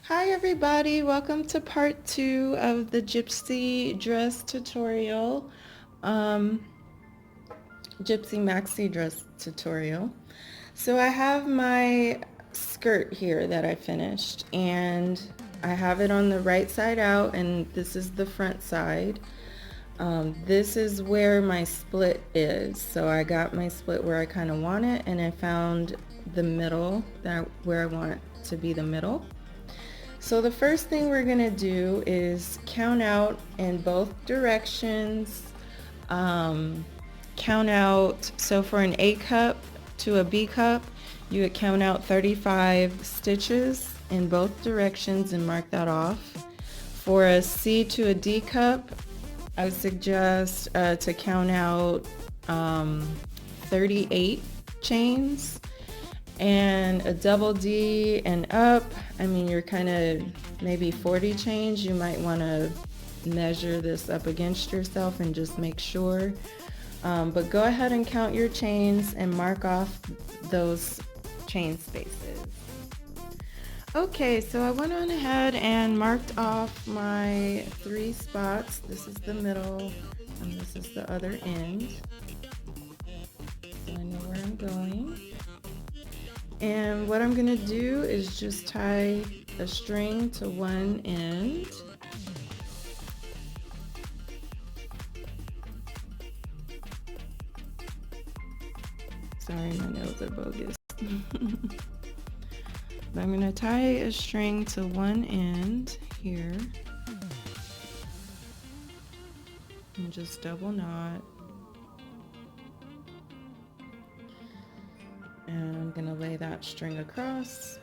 Hi everybody, welcome to part 2 of the Gypsy Dress tutorial, um, Gypsy Maxi Dress tutorial. So I have my skirt here that I finished, and I have it on the right side out, and this is the front side. This is where my split is. So I got my split where I kind of want it, and I found the middle where I want to be the middle. So the first thing we're going to do is count out in both directions. Count out, so for an A cup to a B cup, you would count out 35 stitches in both directions and mark that off. For a C to a D cup, I would suggest to count out 38 chains. And a double D and up, I mean, you're kind of maybe 40 chains. You might want to measure this up against yourself and just make sure. But go ahead and count your chains and mark off those chain spaces. Okay, so I went on ahead and marked off my 3 spots. This is the middle and this is the other end. So I know where I'm going. And what I'm going to do is just tie a string to one end. Sorry, my nails are bogus. But I'm going to tie a string to one end here. And just double knot. And I'm going to lay that string across.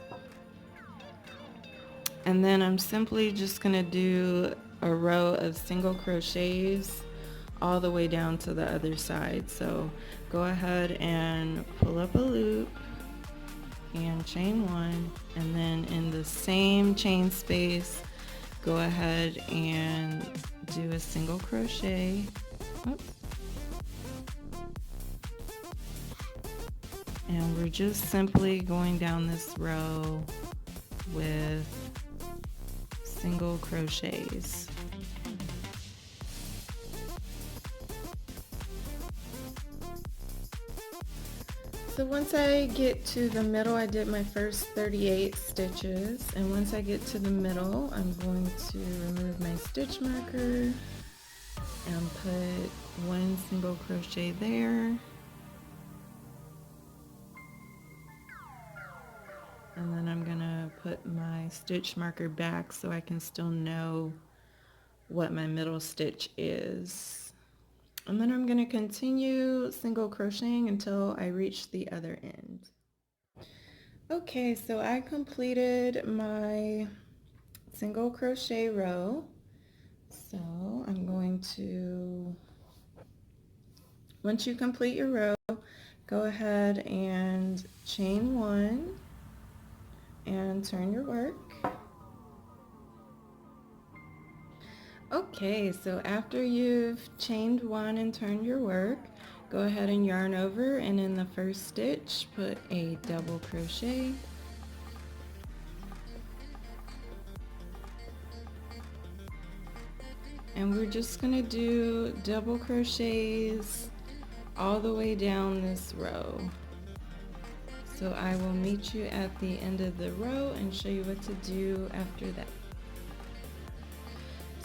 And then I'm simply just going to do a row of single crochets all the way down to the other side. So go ahead and pull up a loop and chain one, and then in the same chain space, go ahead and do a single crochet. Oops. And we're just simply going down this row with single crochets. So once I get to the middle, I did my first 38 stitches, and once I get to the middle, I'm going to remove my stitch marker and put one single crochet there. And then I'm gonna put my stitch marker back so I can still know what my middle stitch is. And then I'm gonna continue single crocheting until I reach the other end. Okay, so I completed my single crochet row. So I'm going to, once you complete your row, go ahead and chain one and turn your work. Okay, so after you've chained one and turned your work, go ahead and yarn over, and in the first stitch put a double crochet. And we're just going to do double crochets all the way down this row. So I will meet you at the end of the row and show you what to do after that.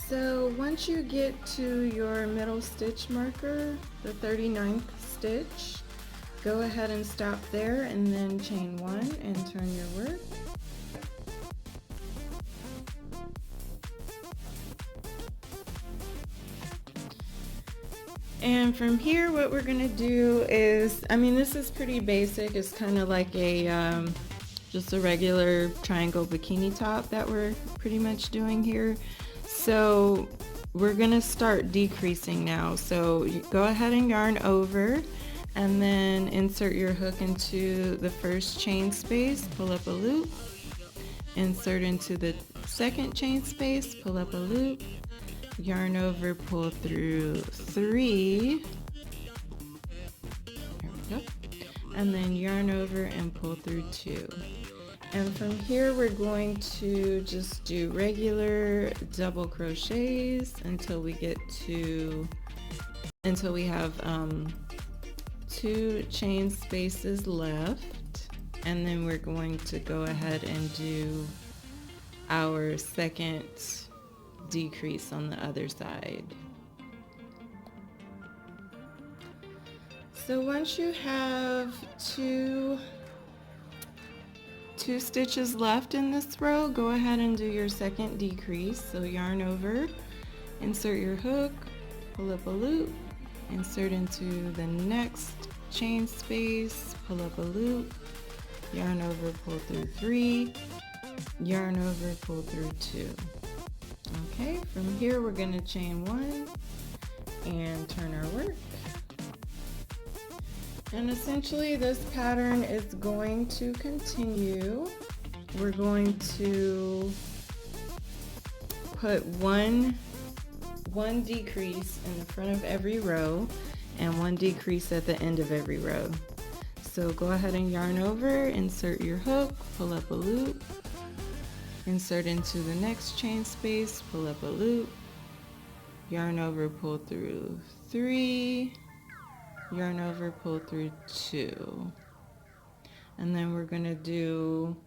So once you get to your middle stitch marker, the 39th stitch, go ahead and stop there and then chain one and turn your work. And from here, what we're going to do is, I mean, this is pretty basic. It's kind of like a just a regular triangle bikini top that we're pretty much doing here. So we're going to start decreasing now. So you go ahead and yarn over, and then insert your hook into the first chain space, pull up a loop, insert into the second chain space, pull up a loop, yarn over, pull through 3, there we go, and then yarn over and pull through 2. And from here we're going to just do regular double crochets until we have 2 chain spaces left, and then we're going to go ahead and do our second decrease on the other side. So once you have two stitches left in this row, go ahead and do your second decrease. So yarn over, insert your hook, pull up a loop, insert into the next chain space, pull up a loop, yarn over, pull through 3, yarn over, pull through 2. Okay, from here we're going to chain 1 and turn our work. And essentially this pattern is going to continue. We're going to put one decrease in the front of every row and 1 decrease at the end of every row. So go ahead and yarn over, insert your hook, pull up a loop, insert into the next chain space, pull up a loop, yarn over, pull through 3, yarn over, pull through 2. And then we're going to do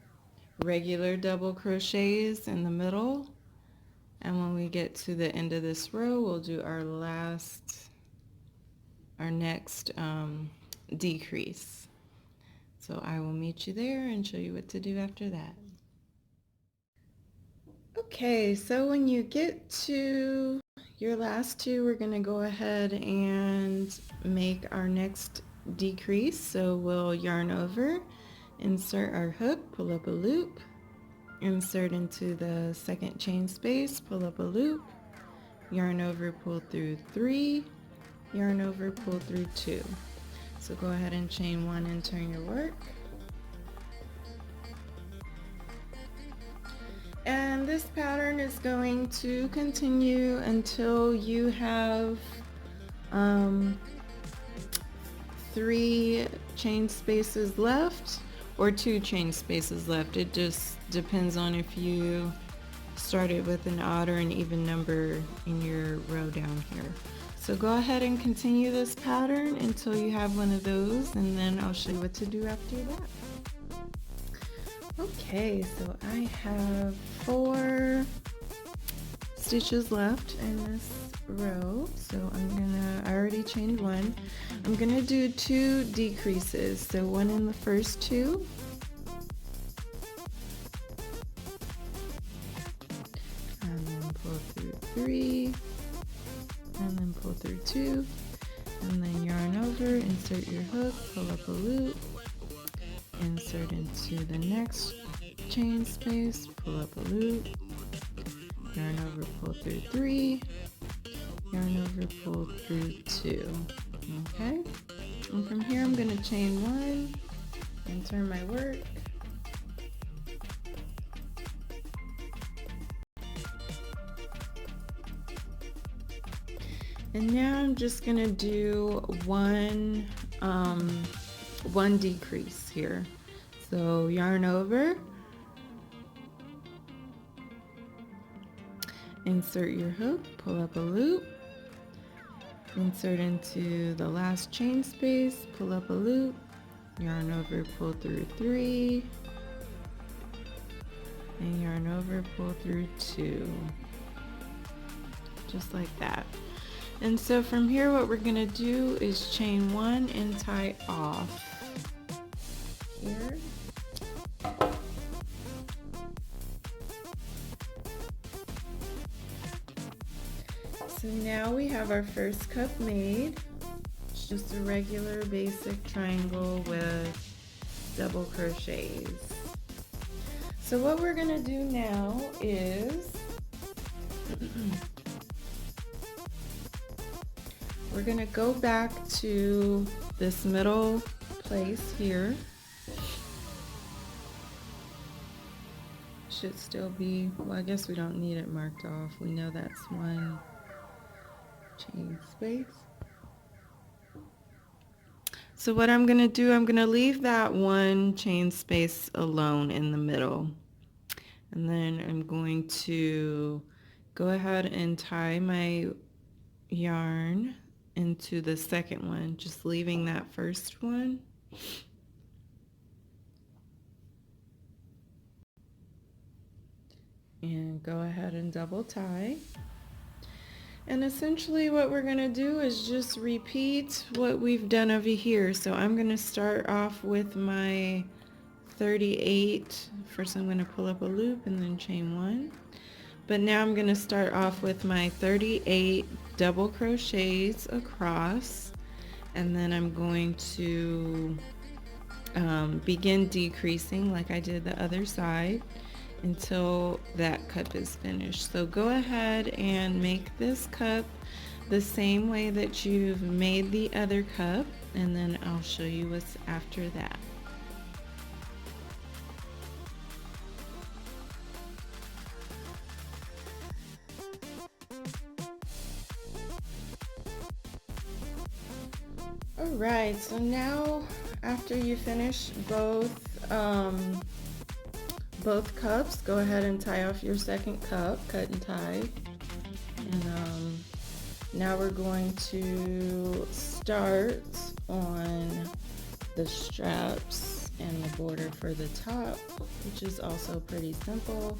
regular double crochets in the middle. And when we get to the end of this row, we'll do our next decrease. So I will meet you there and show you what to do after that. Okay, so when you get to your last 2, we're going to go ahead and make our next decrease. So we'll yarn over, insert our hook, pull up a loop, insert into the second chain space, pull up a loop, yarn over, pull through 3, yarn over, pull through 2. So go ahead and chain 1 and turn your work. And this pattern is going to continue until you have 3 chain spaces left or 2 chain spaces left. It just depends on if you started with an odd or an even number in your row down here. So go ahead and continue this pattern until you have one of those, and then I'll show you what to do after that. Okay, so I have 4 stitches left in this row. So I already chained 1. I'm gonna do 2 decreases. So 1 in the first 2. And then pull through 3. And then pull through 2. And then yarn over, insert your hook, pull up a loop, insert into the next chain space, pull up a loop, yarn over, pull through 3, yarn over, pull through 2. Okay, and from here I'm going to chain 1 and turn my work. And now I'm just going to do one decrease here. So yarn over, insert your hook, pull up a loop, insert into the last chain space, pull up a loop, yarn over, pull through 3, and yarn over, pull through 2, just like that. And so from here what we're going to do is chain 1 and tie off here. So now we have our first cup made. It's just a regular basic triangle with double crochets. So what we're going to do now is we're going to go back to this middle place here. Should still be, well, I guess we don't need it marked off. We know that's 1 chain space. So what I'm going to do, I'm going to leave that one chain space alone in the middle. And then I'm going to go ahead and tie my yarn into the second one, just leaving that first one. And go ahead and double tie. And essentially what we're going to do is just repeat what we've done over here. So I'm going to start off with my 38. First I'm going to pull up a loop and then chain one. But now I'm going to start off with my 38 double crochets across, and then I'm going to begin decreasing like I did the other side until that cup is finished. So go ahead and make this cup the same way that you've made the other cup, and then I'll show you what's after that. Alright, so now after you finish both cups, go ahead and tie off your second cup, cut and tie. And now we're going to start on the straps and the border for the top, which is also pretty simple.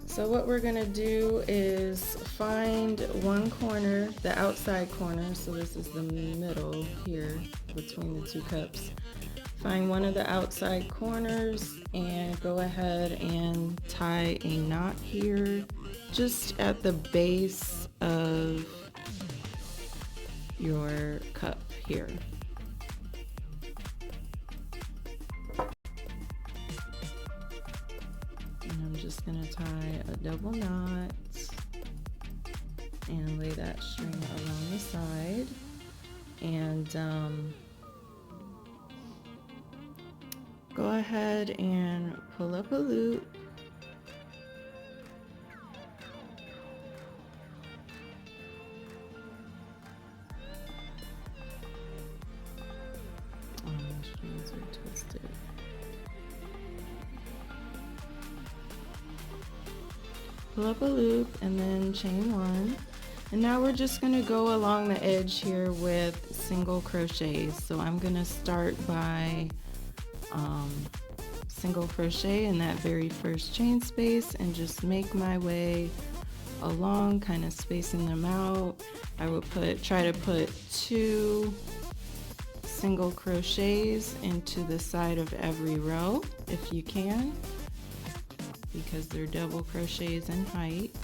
So what we're going to do is find one corner, the outside corner, so this is the middle here between the two cups. Find one of the outside corners and go ahead and tie a knot here just at the base of your cup here. And I'm just going to tie a double knot and lay that string along the side, and go ahead and pull up a loop. Oh, my strings are twisted. Pull up a loop and then chain one. And now we're just going to go along the edge here with single crochets. So I'm going to start by single crochet in that very first chain space and just make my way along, kind of spacing them out. I will try to put 2 single crochets into the side of every row if you can, because they're double crochets in height.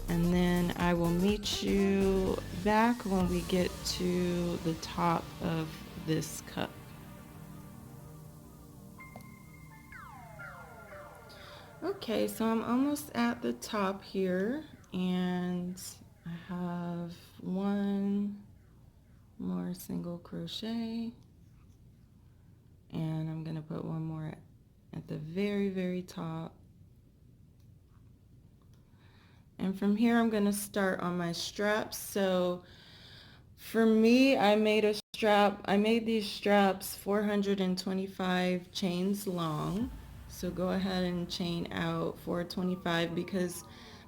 And then I will meet you back when we get to the top of this cup. Okay, so I'm almost at the top here, and I have one more single crochet, and I'm going to put one more at the very, very top. And from here I'm going to start on my straps. So for me, I made these straps 425 chains long. So go ahead and chain out 425, because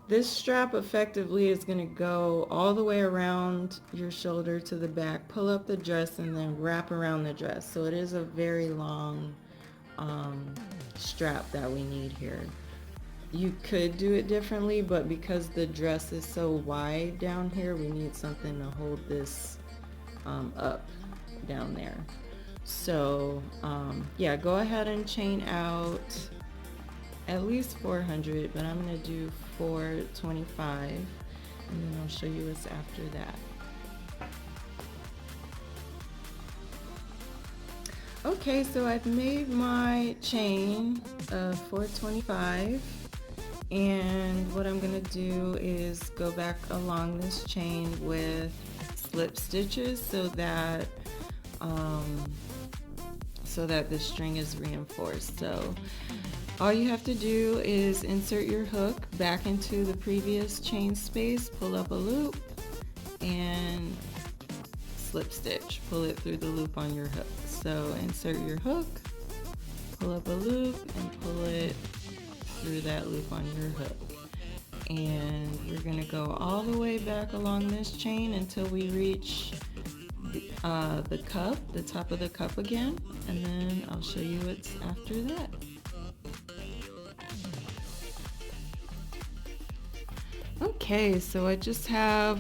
this strap effectively is going to go all the way around your shoulder to the back, pull up the dress, and then wrap around the dress. So it is a very long strap that we need here. You could do it differently, but because the dress is so wide down here, we need something to hold this up down there. So yeah, go ahead and chain out at least 400, but I'm going to do 425, and then I'll show you what's after that. Okay, so I've made my chain of 425, and what I'm going to do is go back along this chain with slip stitches so that the string is reinforced. So all you have to do is insert your hook back into the previous chain space, pull up a loop, and slip stitch. Pull it through the loop on your hook. So insert your hook, pull up a loop, and pull it through that loop on your hook. And we're going to go all the way back along this chain until we reach the cup, the top of the cup again, and then I'll show you what's after that. Okay, so I just have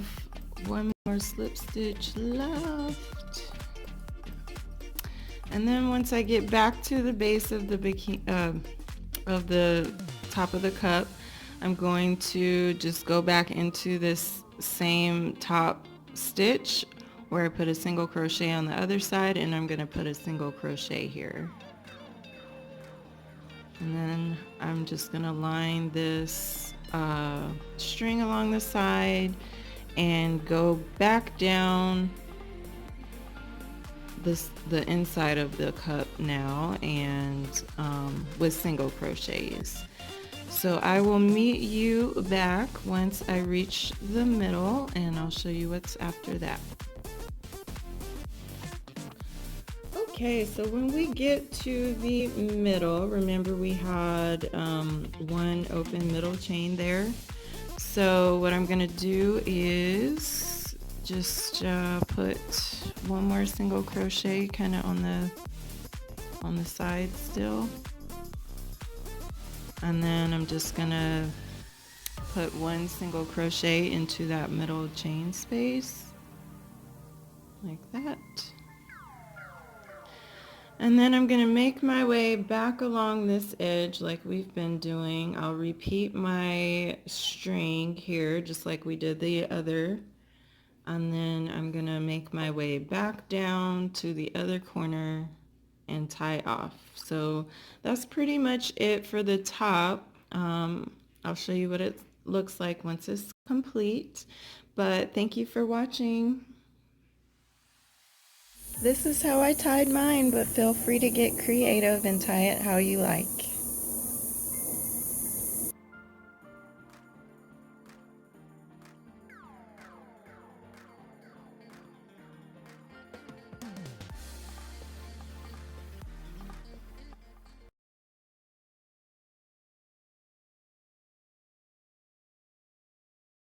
one more slip stitch left, and then once I get back to the base of the top of the cup, I'm going to just go back into this same top stitch where I put a single crochet on the other side, and I'm going to put a single crochet here. And then I'm just going to line this string along the side and go back down the inside of the cup now, and with single crochets. So I will meet you back once I reach the middle, and I'll show you what's after that. Okay, so when we get to the middle, remember we had one open middle chain there. So what I'm going to do is just put one more single crochet kind of on the side still. And then I'm just going to put one single crochet into that middle chain space like that. And then I'm going to make my way back along this edge like we've been doing. I'll repeat my string here just like we did the other. And then I'm going to make my way back down to the other corner and tie off. So that's pretty much it for the top. I'll show you what it looks like once it's complete. But thank you for watching. This is how I tied mine, but feel free to get creative and tie it how you like.